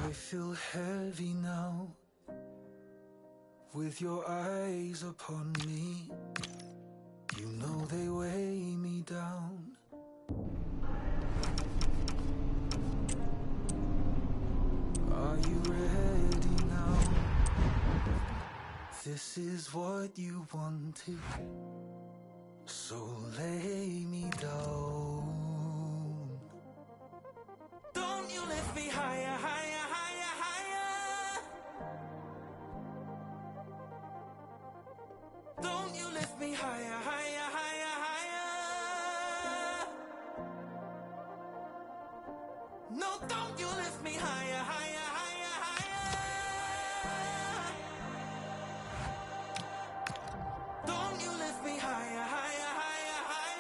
I feel heavy now, with your eyes upon me. You know they weigh me down. Are you ready now? This is what you wanted, so lay me down. Don't you lift me higher, higher, higher, higher. Don't you lift me higher, higher, higher, higher. No, don't you lift me higher, higher, higher, higher. Don't you lift me higher, higher, higher, higher.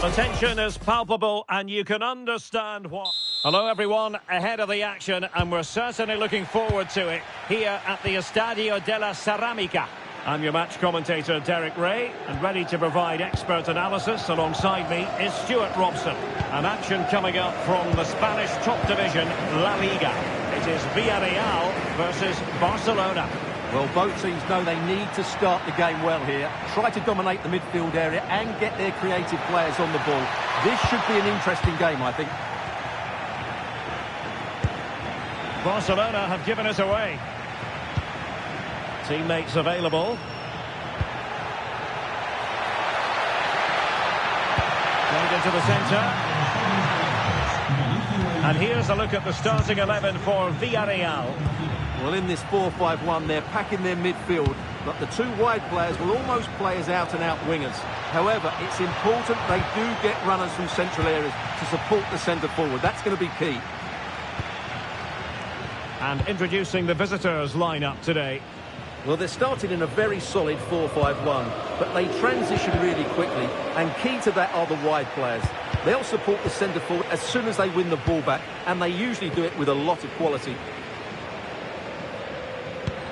The tension is palpable and you can understand why. Hello everyone, ahead of the action, and we're certainly looking forward to it here at the Estadio de la Ceramica. I'm your match commentator Derek Ray, and ready to provide expert analysis alongside me is Stuart Robson. An action coming up from the Spanish top division, La Liga. It is Villarreal versus Barcelona. Well, both teams know they need to start the game well here. Try to dominate the midfield area and get their creative players on the ball. This should be an interesting game, I think. Barcelona have given it away. Teammates available. Played into the centre. And here's a look at the starting 11 for Villarreal. Well, in this 4-5-1, they're packing their midfield, but the two wide players will almost play as out-and-out wingers. However, it's important they do get runners from central areas to support the centre forward. That's going to be key. And introducing the visitors' lineup today. Well, they're starting in a very solid 4-5-1, but they transition really quickly, and key to that are the wide players. They'll support the centre forward as soon as they win the ball back, and they usually do it with a lot of quality.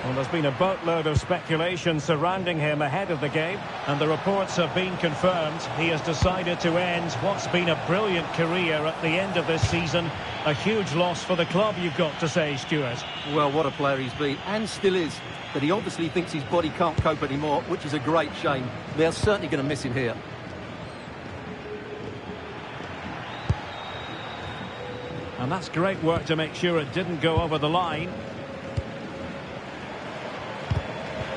Well, there's been a boatload of speculation surrounding him ahead of the game, and the reports have been confirmed. He has decided to end what's been a brilliant career at the end of this season. A huge loss for the club, you've got to say, Stuart. Well, what a player he's been, and still is. But he obviously thinks his body can't cope anymore, which is a great shame. They're certainly going to miss him here. And that's great work to make sure it didn't go over the line.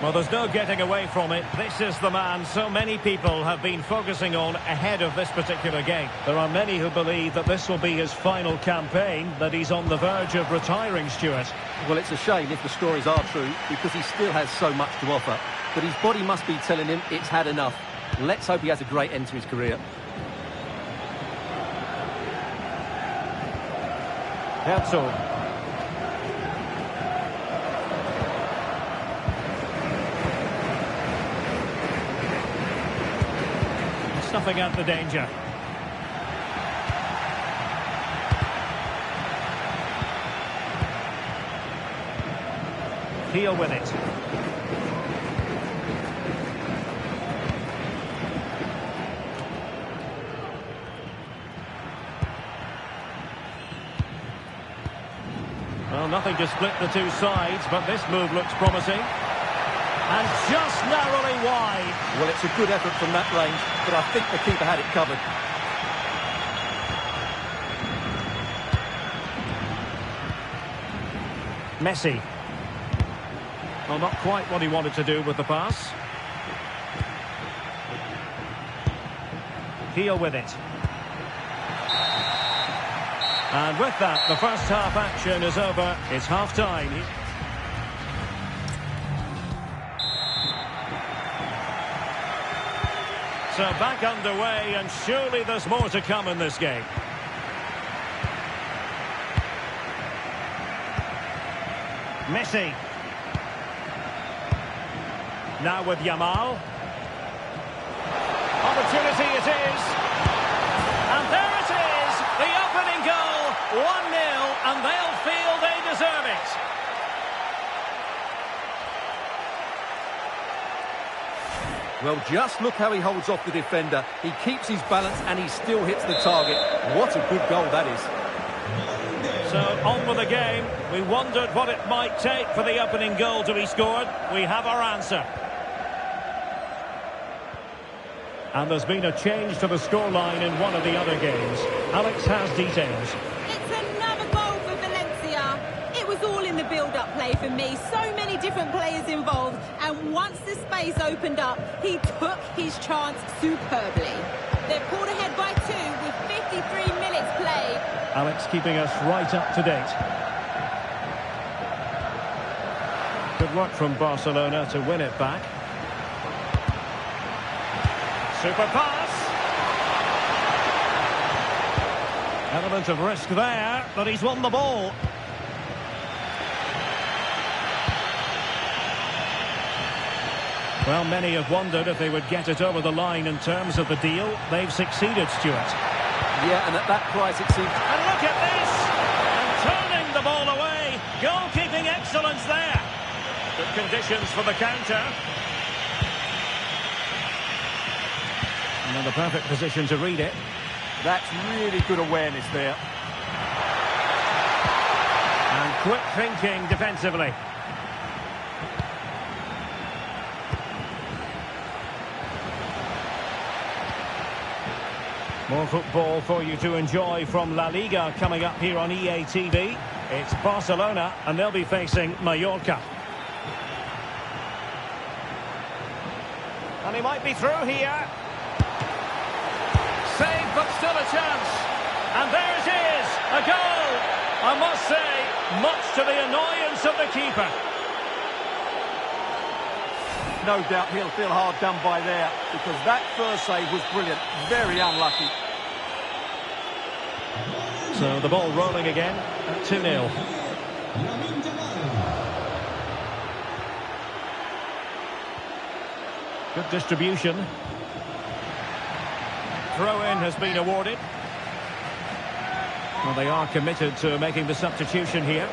Well, there's no getting away from it. This is the man so many people have been focusing on ahead of this particular game. There are many who believe that this will be his final campaign, that he's on the verge of retiring, Stuart. Well, it's a shame if the stories are true, because he still has so much to offer. But his body must be telling him it's had enough. Let's hope he has a great end to his career. Herzog. Snuffing out the danger. Heel with it. Well, nothing to split the two sides, but this move looks promising. And just narrowly wide. Well, it's a good effort from that range, but I think the keeper had it covered. Messi. Well, not quite what he wanted to do with the pass. Heel with it. And with that, the first half action is over. It's half-time. So back underway, and surely there's more to come in this game. Messi. Now with Yamal. Opportunity it is. And there it is, the opening goal. 1-0, and they'll feel they deserve it. Well, just look how he holds off the defender. He keeps his balance and he still hits the target. What a good goal that is. So, on with the game. We wondered what it might take for the opening goal to be scored. We have our answer. And there's been a change to the scoreline in one of the other games. Alex has details. It's another goal for Valencia. It was all in the build-up play for me. So many different players involved. And once the space opened up, he took his chance superbly. They're pulled ahead by 2 with 53 minutes played. Alex keeping us right up to date. Good work from Barcelona to win it back. Super pass. Element of risk there, but he's won the ball. Well, many have wondered if they would get it over the line in terms of the deal. They've succeeded, Stuart. Yeah, and at that price it seems... And look at this! And turning the ball away. Goalkeeping excellence there. Good conditions for the counter. And in the perfect position to read it. That's really good awareness there. And quick thinking defensively. More football for you to enjoy from La Liga coming up here on EA TV. It's Barcelona and they'll be facing Mallorca. And he might be through here. Save, but still a chance. And there it is, a goal. I must say, much to the annoyance of the keeper. No doubt he'll feel hard done by there, because that first save was brilliant. Very unlucky. So the ball rolling again at 2-0. Good distribution. Throw-in has been awarded. Well, they are committed to making the substitution here.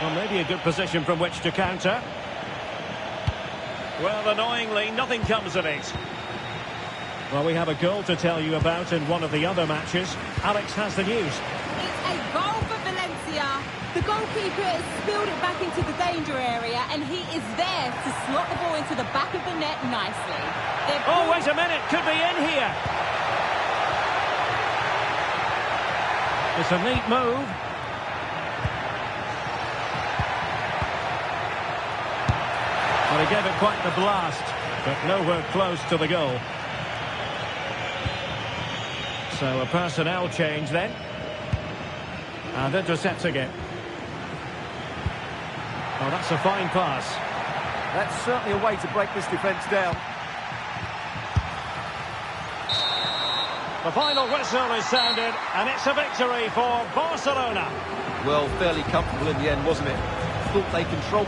Well, maybe a good position from which to counter. Well, annoyingly, nothing comes of it. Well, we have a goal to tell you about in one of the other matches. Alex has the news. It's a goal for Valencia. The goalkeeper has spilled it back into the danger area, and he is there to slot the ball into the back of the net nicely. Oh, wait a minute, could be in here. It's a neat move. Well, he gave it quite the blast, but nowhere close to the goal. So a personnel change then. And intercepting it. Oh, that's a fine pass. That's certainly a way to break this defence down. The final whistle is sounded, and it's a victory for Barcelona. Well, fairly comfortable in the end, wasn't it? Thought they controlled...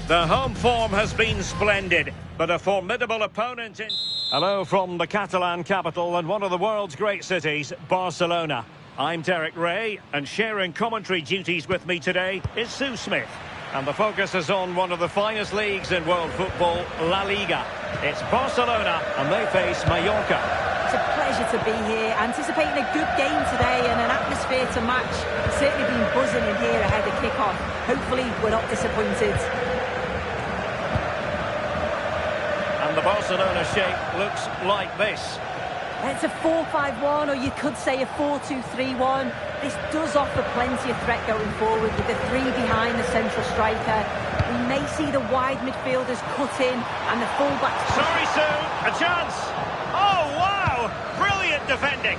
The home form has been splendid, but a formidable opponent in... Hello from the Catalan capital and one of the world's great cities, Barcelona. I'm Derek Ray, and sharing commentary duties with me today is Sue Smith. And the focus is on one of the finest leagues in world football, La Liga. It's Barcelona, and they face Mallorca. It's a pleasure to be here, anticipating a good game today and an atmosphere to match. Certainly been buzzing in here ahead of kick-off. Hopefully we're not disappointed. And the Barcelona shape looks like this. It's a 4-5-1, or you could say a 4-2-3-1. This does offer plenty of threat going forward with the three behind the central striker. We may see the wide midfielders cut in and the fullbacks... Sorry, Sue, a chance. Oh, wow! Brilliant defending.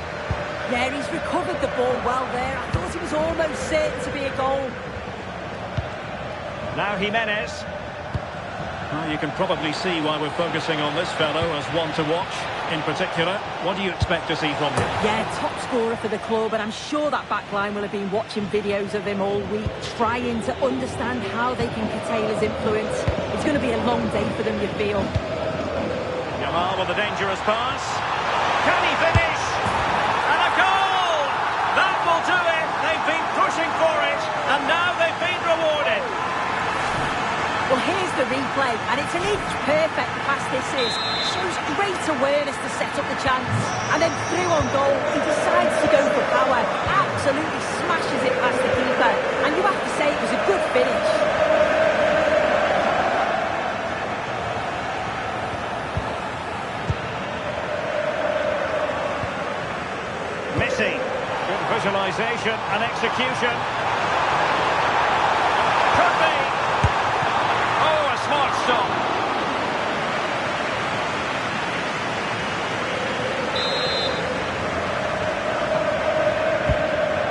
Yeah, he's recovered the ball well there. I thought it was almost certain to be a goal. Now Jimenez. Well, you can probably see why we're focusing on this fellow as one to watch in particular. What do you expect to see from him? Yeah, top scorer for the club, and I'm sure that back line will have been watching videos of him all week, trying to understand how they can curtail his influence. It's going to be a long day for them, you feel. Yamal with a dangerous pass. Can he finish? And a goal! That will do it. They've been pushing for it, and now they've been rewarded. Well, here's the replay, and it's an inch-perfect pass this is. Shows great awareness to set up the chance. And then through on goal, he decides to go for power. Absolutely smashes it past the keeper. And you have to say it was a good finish. Messi. Good visualisation and execution. Could be. Oh, a smart stop.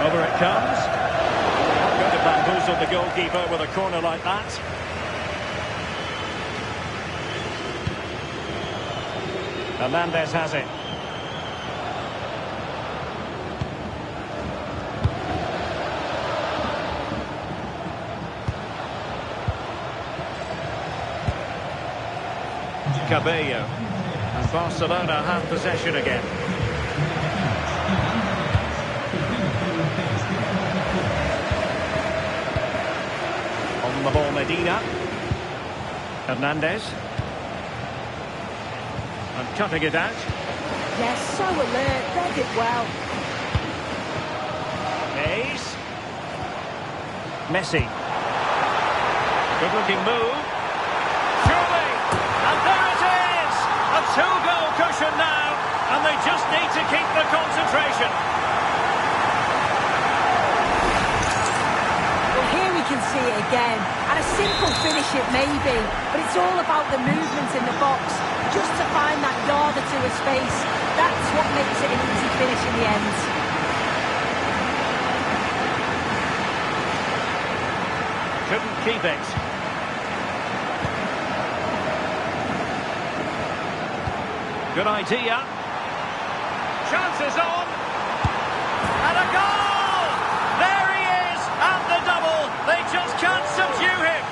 Over it comes. Not going to bamboozle the goalkeeper with a corner like that. Hernandez has it. Cabello. And Barcelona have possession again. On the ball, Medina. Hernandez. And cutting it out. Yes, so alert, read it well. Hayes. Messi. Good looking move. Surely. And there it is! A two-goal cushion now. And they just need to keep the concentration. Well, here we can see it again. And a simple finish it may be, but it's all about the movement in the box. Just to find that yard or two of space. That's what makes it an easy finish in the end. Couldn't keep it. Good idea. Chances on. And a goal! There he is! And the double! They just can't subdue him!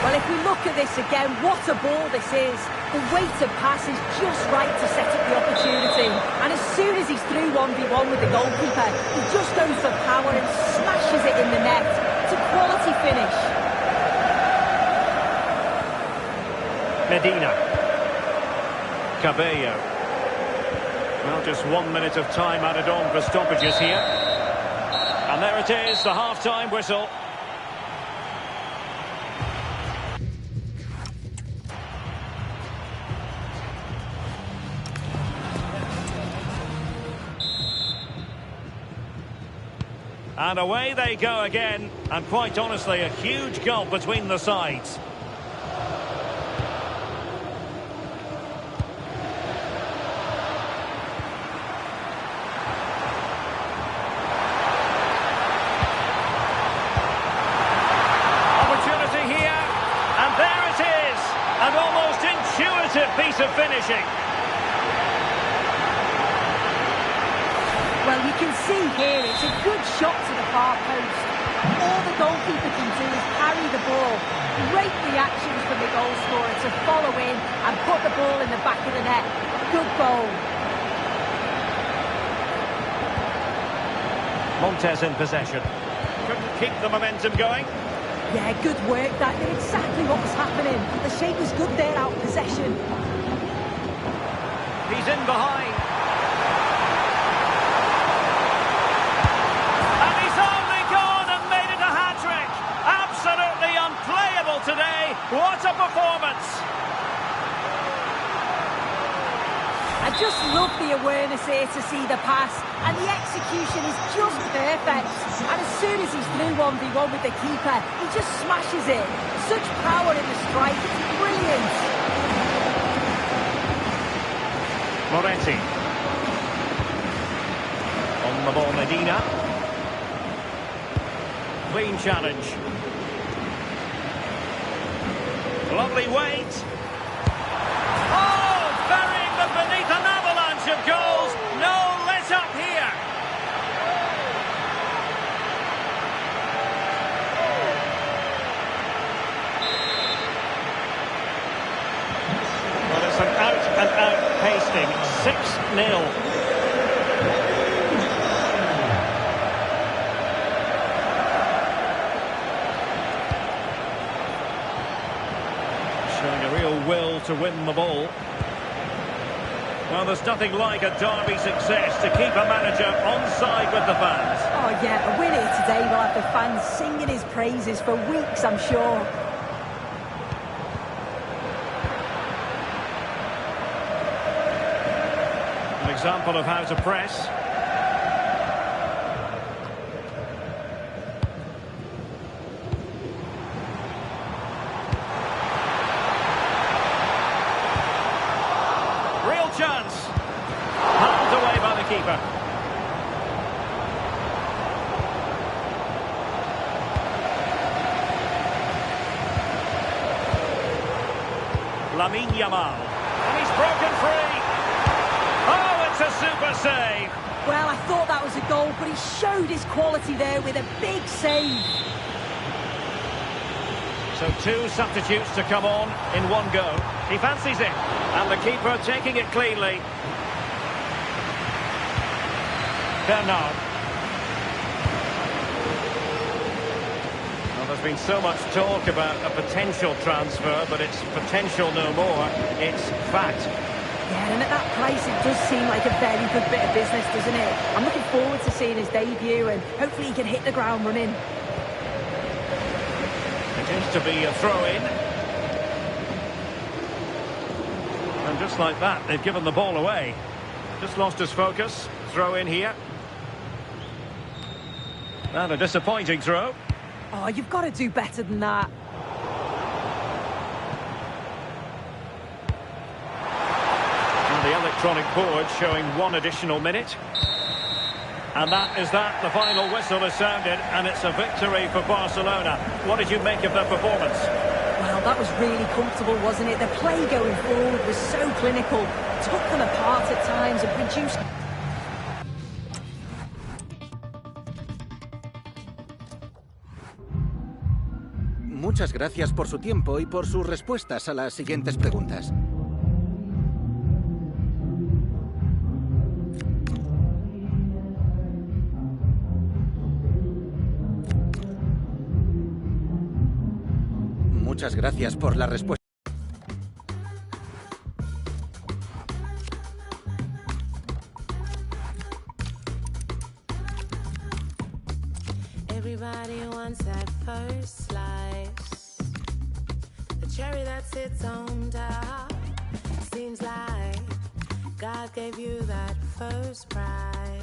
Well, if we look at this again, what a ball this is. The weighted pass is just right to set up the opportunity. And as soon as he's through 1v1 with the goalkeeper, he just goes for power and smashes it in the net. It's a quality finish. Medina. Cabello. Well, just 1 minute of time added on for stoppages here. And there it is, the half-time whistle. And away they go again. And quite honestly, a huge gulf between the sides. An almost intuitive piece of finishing. Well, you can see here it's a good shot to the far post. All the goalkeeper can do is parry the ball. Great reactions from the goal scorer to follow in and put the ball in the back of the net. Good goal. Montes in possession. Couldn't keep the momentum going. Yeah, good work. That did exactly what was happening. The shape was good there out of possession. He's in behind. And he's only gone and made it a hat-trick. Absolutely unplayable today. What a performance. just love the awareness here to see the pass, and the execution is just perfect. And as soon as he's through 1v1 with the keeper, he just smashes it. Such power in the strike, it's brilliant. Moretti. On the ball, Medina. Clean challenge. Lovely weight. Oh, burying them beneath an avalanche of goals. No let up here. Well, it's an out-and-out pasting. 6-0. Showing a real will to win the ball. Well, there's nothing like a derby success to keep a manager on side with the fans. Oh yeah, a win here today will have the fans singing his praises for weeks, I'm sure. An example of how to press. Chance. Pulled away by the keeper. Lamine Yamal. And he's broken free. Oh, it's a super save. Well, I thought that was a goal, but he showed his quality there with a big save. So 2 substitutes to come on in one go. He fancies it. And the keeper taking it cleanly. Bernard. Well, there's been so much talk about a potential transfer, but it's potential no more. It's fact. Yeah, and at that price, it does seem like a very good bit of business, doesn't it? I'm looking forward to seeing his debut, and hopefully he can hit the ground running. It is to be a throw-in. And just like that, they've given the ball away. Just lost his focus. Throw in here. And a disappointing throw. Oh, you've got to do better than that. And the electronic board showing 1 additional minute. And that is that. The final whistle is sounded, and it's a victory for Barcelona. What did you make of their performance? Well, that was really comfortable, wasn't it? The play going forward was so clinical, took them apart at times and produced... Muchas gracias por su tiempo y por sus respuestas a las siguientes preguntas. Muchas gracias por la respuesta. Everybody wants that first slice, the cherry that sits on top. Seems like God gave you that first prize.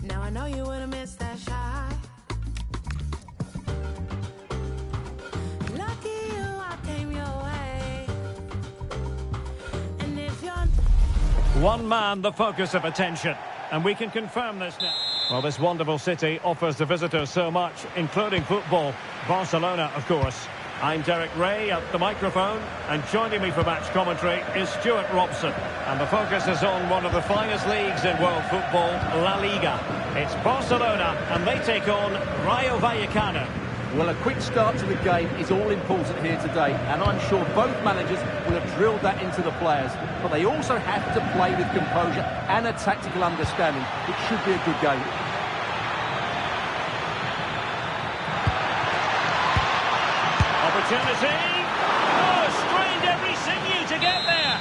Now I know you would've missed that shot. Lucky you, I came your way. And if you're... One man, the focus of attention. And we can confirm this now. Well, this wonderful city offers the visitors so much, including football. Barcelona, of course. I'm Derek Ray at the microphone, and joining me for match commentary is Stuart Robson. And the focus is on one of the finest leagues in world football, La Liga. It's Barcelona, and they take on Rayo Vallecano. Well, a quick start to the game is all important here today, and I'm sure both managers will have drilled that into the players. But they also have to play with composure and a tactical understanding. It should be a good game. Opportunity. Oh, strained every sinew to get there.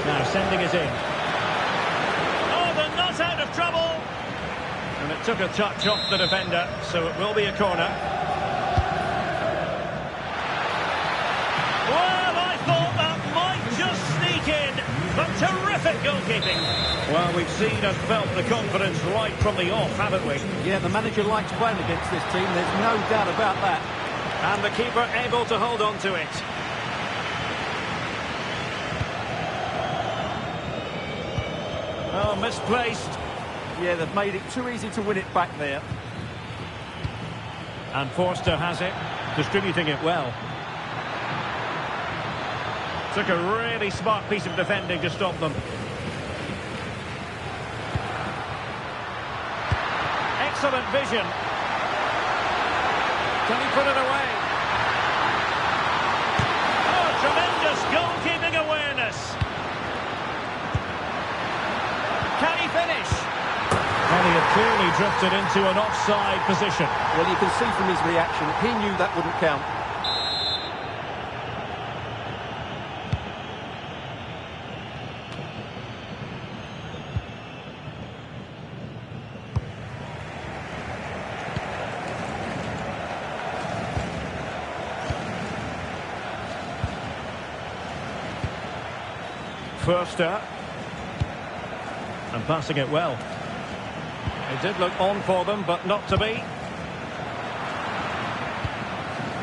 Now sending it in. Oh, they're not out of trouble. And it took a touch off the defender, so it will be a corner. Well, I thought that might goalkeeping. Well, we've seen and felt the confidence right from the off, haven't we? Yeah, the manager likes playing against this team, there's no doubt about that. And the keeper able to hold on to it. Oh, misplaced. Yeah, they've made it too easy to win it back there. And Forster has it, distributing it well. Took a really smart piece of defending to stop them. Excellent vision. Can he put it away? Oh, tremendous goalkeeping awareness. Can he finish? Well, he had clearly drifted into an offside position. Well, you can see from his reaction, he knew that wouldn't count. Forster. And passing it well. It did look on for them, but not to be.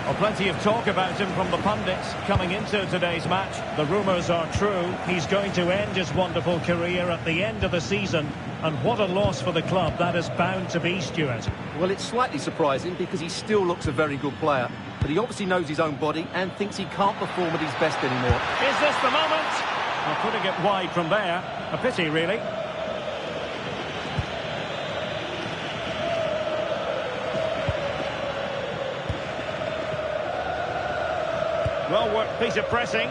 Well, plenty of talk about him from the pundits coming into today's match. The rumours are true. He's going to end his wonderful career at the end of the season. And what a loss for the club that is bound to be, Stuart. Well, it's slightly surprising because he still looks a very good player. But he obviously knows his own body and thinks he can't perform at his best anymore. Is this the moment? Well, putting it wide from there. A pity, really. Well-worked piece of pressing.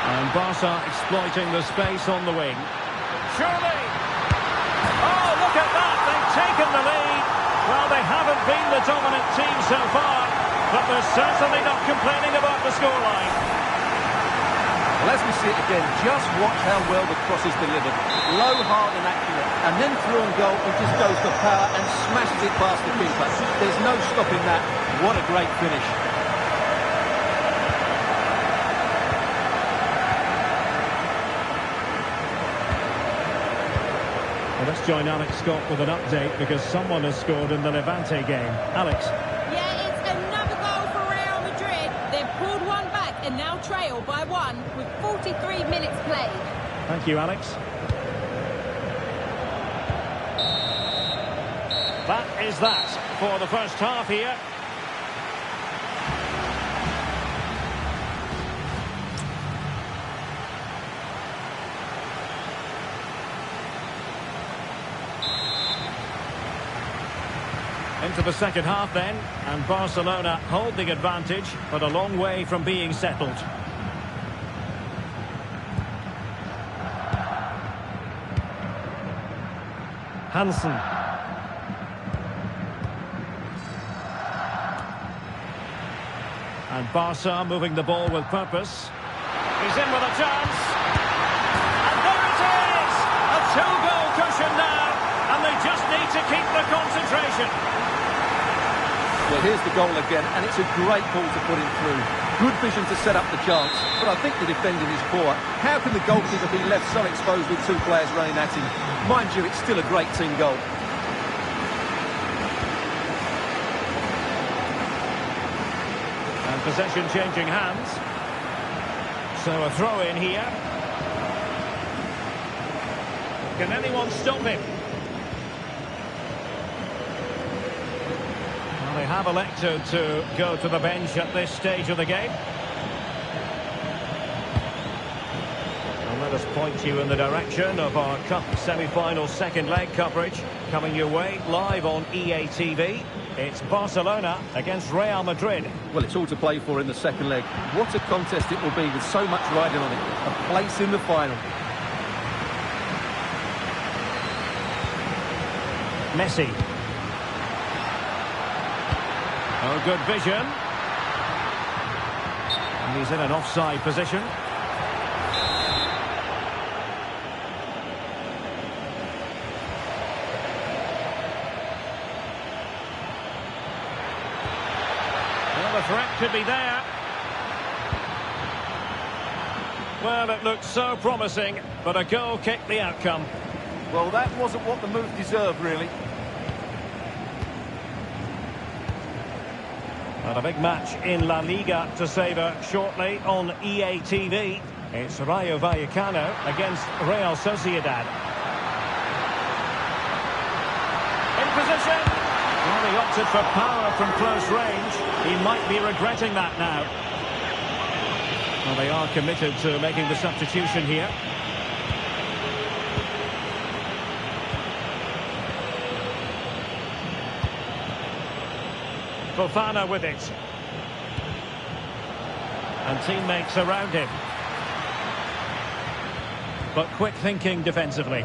And Barca exploiting the space on the wing. Surely! Oh, look at that! They've taken the lead. Well, they haven't been the dominant team so far, but they're certainly not complaining about the scoreline. Well, as we see it again, just watch how well the cross is delivered. Low, hard and accurate. And then through on goal, he just goes for power and smashes it past the keeper. There's no stopping that. What a great finish. Well, let's join Alex Scott with an update because someone has scored in the Levante game. Alex. Yeah, it's another goal for Real Madrid. They've pulled one back and now trail by one with 43 minutes played. Thank you, Alex. That is that for the first half here. Into the second half then, and Barcelona hold the advantage, but a long way from being settled. Hansen. And Barca moving the ball with purpose. He's in with a chance. And there it is! A two-goal cushion now, and they just need to keep the concentration. Well, here's the goal again, and it's a great ball to put him through. Good vision to set up the chance, but I think the defending is poor. How can the goalkeeper be left so exposed with two players running at him? Mind you, it's still a great team goal. And possession changing hands. So a throw in here. Can anyone stop him? Well, they have elected to go to the bench at this stage of the game. And let us point you in the direction of our Cup semi-final second leg coverage coming your way live on EA TV. It's Barcelona against Real Madrid. Well, it's all to play for in the second leg. What a contest it will be with so much riding on it. A place in the final. Messi. Oh, good vision. And he's in an offside position. Well, the threat could be there. Well, it looked so promising, but a goal kicked the outcome. Well, that wasn't what the move deserved, really. And a big match in La Liga to savour shortly on EA TV. It's Rayo Vallecano against Real Sociedad. In position. Well, he opted for power from close range. He might be regretting that now. Well, they are committed to making the substitution here. Fofana with it. And teammates around him. But quick thinking defensively.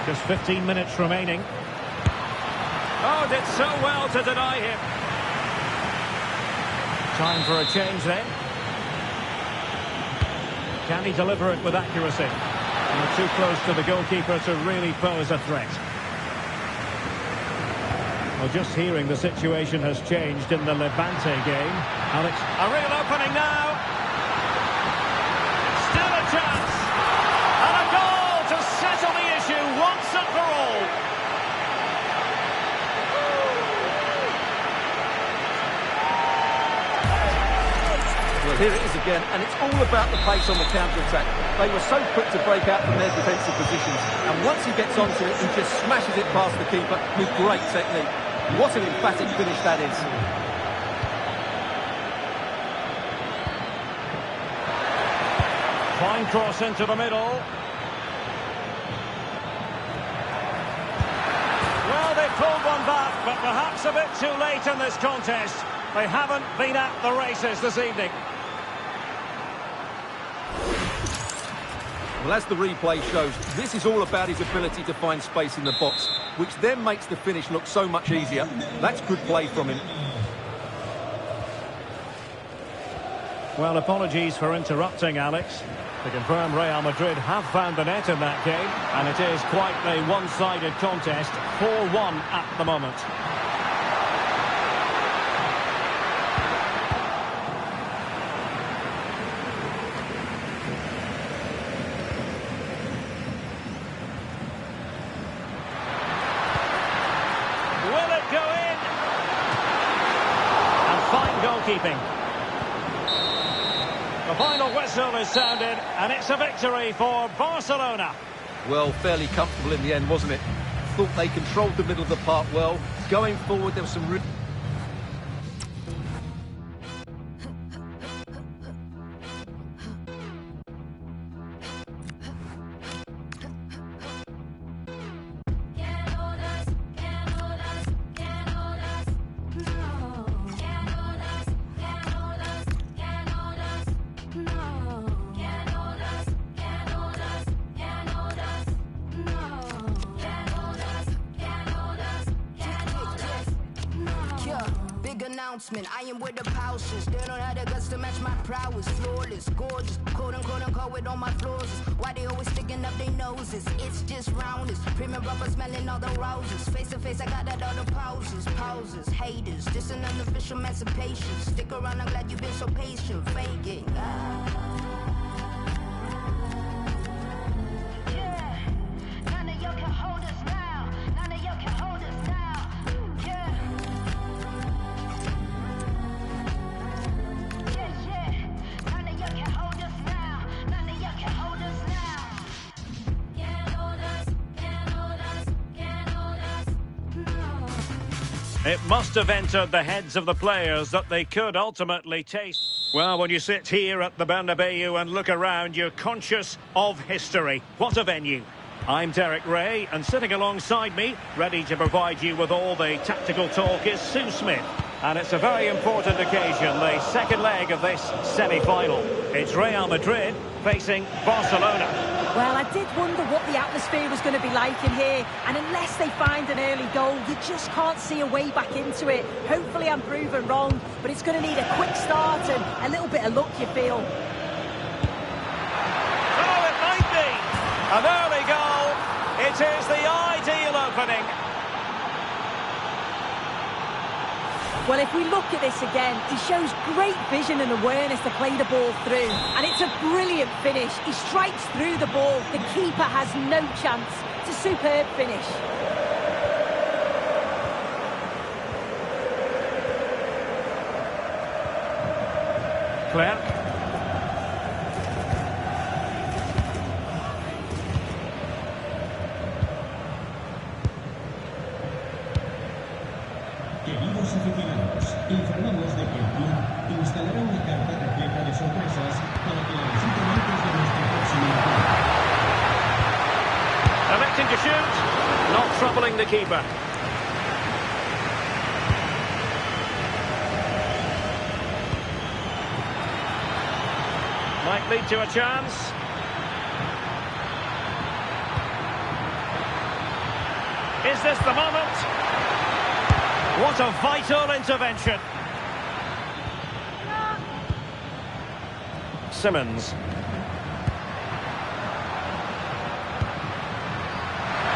Just 15 minutes remaining. Oh, did so well to deny him. Time for a change then. Can he deliver it with accuracy? And too close to the goalkeeper to really pose a threat. Well, just hearing the situation has changed in the Levante game. Alex, a real opening now. Still a chance. And a goal to settle the issue once and for all. Well, here it is again, and it's all about the pace on the counter-attack. They were so quick to break out from their defensive positions, and once he gets onto it, he just smashes it past the keeper with great technique. What an emphatic finish that is. Fine cross into the middle. Well, they pulled one back, but perhaps a bit too late in this contest. They haven't been at the races this evening. Well, as the replay shows, this is all about his ability to find space in the box, which then makes the finish look so much easier. That's good play from him. Well, apologies for interrupting, Alex. To confirm, Real Madrid have found the net in that game, and it is quite a one-sided contest, 4-1 at the moment. Goalkeeping. The final whistle is sounded, and it's a victory for Barcelona. Well, fairly comfortable in the end, wasn't it? Thought they controlled the middle of the park well. Going forward, there was some... I am with the pouches. They don't have the guts to match my prowess. Flawless, gorgeous, quote unquote with all my flaws. Why they always sticking up their noses? It's just roundness. Premium rubber smelling all the roses. Face to face, I got that all the pauses, haters. This an unofficial emancipation. Stick around, I'm glad you've been so patient. Faking. None of y'all can hold us now. None of y'all can hold us now. It must have entered the heads of the players that they could ultimately taste. Well, when you sit here at the Bernabeu and look around, you're conscious of history. What a venue. I'm Derek Ray, and sitting alongside me, ready to provide you with all the tactical talk, is Sue Smith. And it's a very important occasion, the second leg of this semi-final. It's Real Madrid facing Barcelona. Well, I did wonder what the atmosphere was going to be like in here, and unless they find an early goal, you just can't see a way back into it. Hopefully I'm proven wrong, but it's going to need a quick start and a little bit of luck, you feel. Oh, it might be! An early goal. It is the ideal opening. Well, if we look at this again, he shows great vision and awareness to play the ball through. And it's a brilliant finish. He strikes through the ball. The keeper has no chance. It's a superb finish. Clark. Queridos aficionados, informamos de que el club instalará una carta repleta de sorpresas para que la visiten antes de nuestro próximo encuentro. Electing to shoot, not troubling the keeper. Might lead to a chance. Is this the moment? What a vital intervention. Simmons.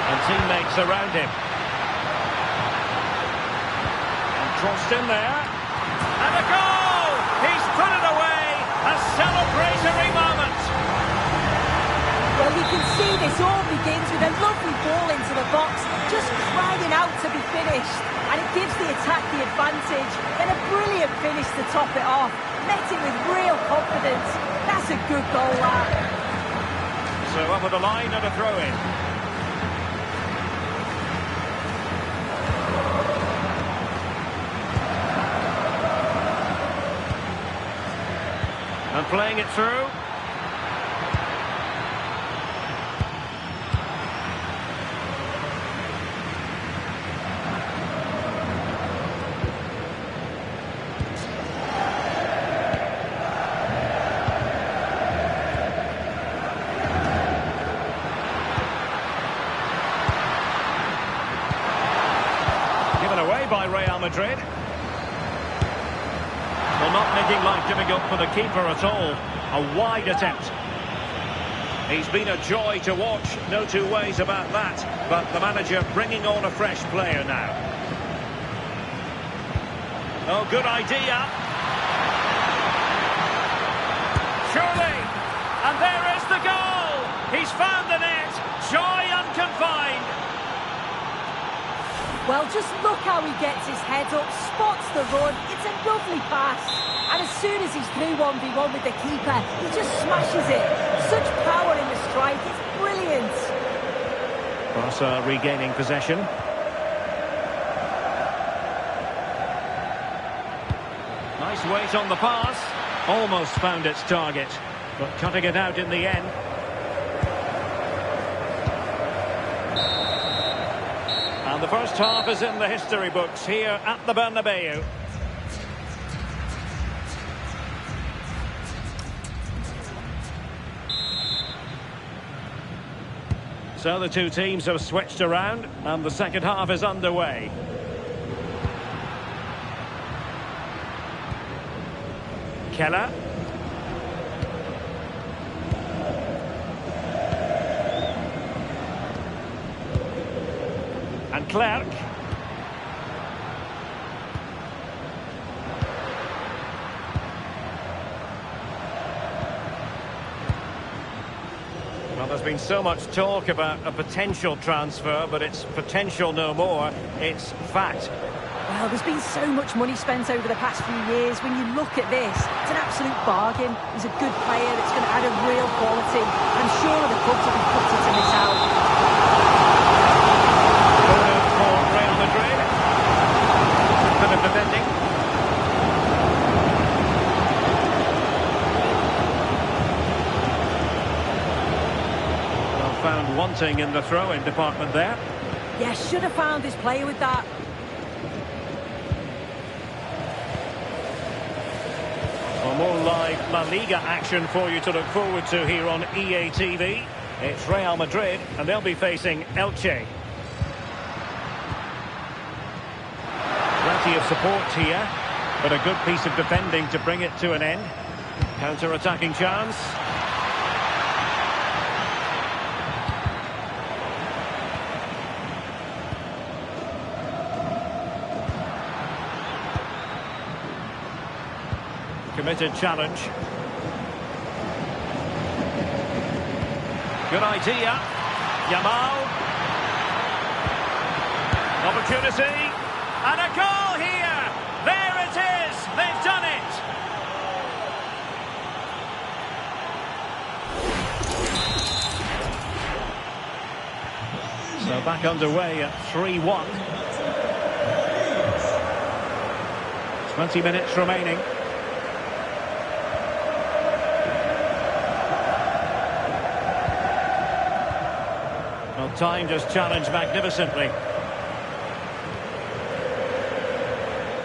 And teammates around him. And crossed in there. And a goal! He's put it away! A celebratory moment! Well, you can see this all begins with a lovely ball into the box, just crying out to be finished. And it gives the attack the advantage. Then a brilliant finish to top it off. Met it with real confidence. That's a good goal, that. So over the line and a throw-in. And playing it through. By Real Madrid. Well, not making life difficult for the keeper at all. A wide attempt. He's been a joy to watch, no two ways about that. But the manager bringing on a fresh player now. Oh, good idea. Surely. And there is the goal. He's found the net. Joy unconfined. Well, just look how he gets his head up, spots the run. It's a lovely pass. And as soon as he's through 1v1 with the keeper, he just smashes it. Such power in the strike, it's brilliant. Barca regaining possession. Nice weight on the pass. Almost found its target, but cutting it out in the end. And the first half is in the history books here at the Bernabeu. So the two teams have switched around and the second half is underway. Keller. And Clark. Well, there's been so much talk about a potential transfer, but it's potential no more. It's fact. Well, there's been so much money spent over the past few years. When you look at this, it's an absolute bargain. He's a good player that's going to add a real quality. I'm sure the clubs will be gutted to miss out. For Real Madrid. Bit of defending. Well, found wanting in the throw-in department there. Yeah, should have found his player with that. Well, more live La Liga action for you to look forward to here on EA TV. It's Real Madrid, and they'll be facing Elche. Plenty of support here, but a good piece of defending to bring it to an end. Counter-attacking chance. Committed challenge. Good idea. Yamal. Opportunity. And a goal here. There it is. They've done it. So back underway at 3-1. 20 minutes remaining. Well, timed his challenge magnificently.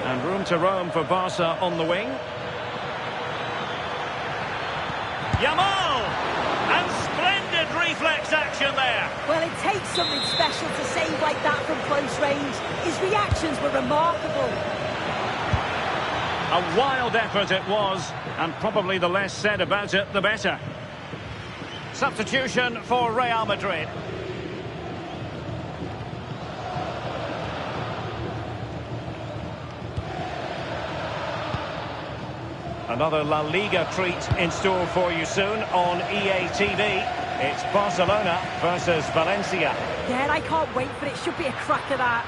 And room to roam for Barca on the wing. Yamal! And splendid reflex action there. Well, it takes something special to save like that from close range. His reactions were remarkable. A wild effort it was, and probably the less said about it, the better. Substitution for Real Madrid. Another La Liga treat in store for you soon on EA TV. It's Barcelona versus Valencia. Yeah, and I can't wait for it. Should be a cracker, that.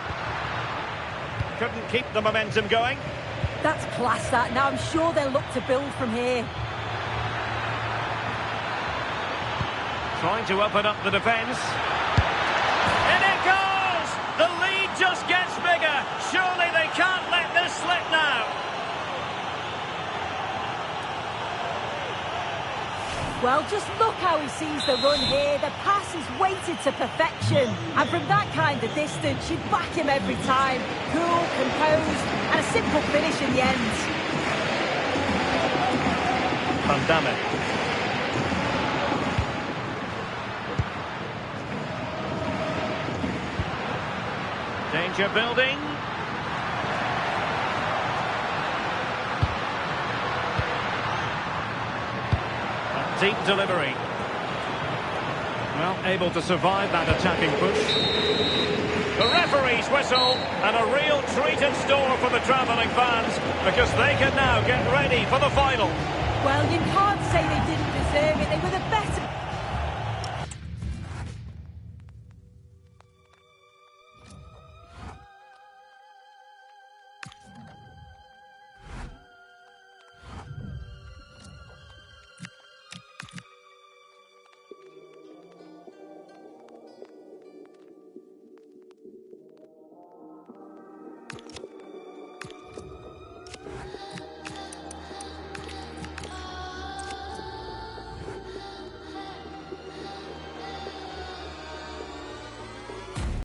Couldn't keep the momentum going. That's class, that. Now I'm sure they'll look to build from here. Trying to open up the defence. In it goes! The lead just gets bigger. Surely they can't let this slip now. Well, just look how he sees the run here. The pass is weighted to perfection. And from that kind of distance, you'd back him every time. Cool, composed, and a simple finish in the end. Van Damme. Danger building. Deep delivery. Well, able to survive that attacking push. The referee's whistle, and a real treat in store for the travelling fans, because they can now get ready for the final. Well, you can't say they didn't deserve it. They were the better.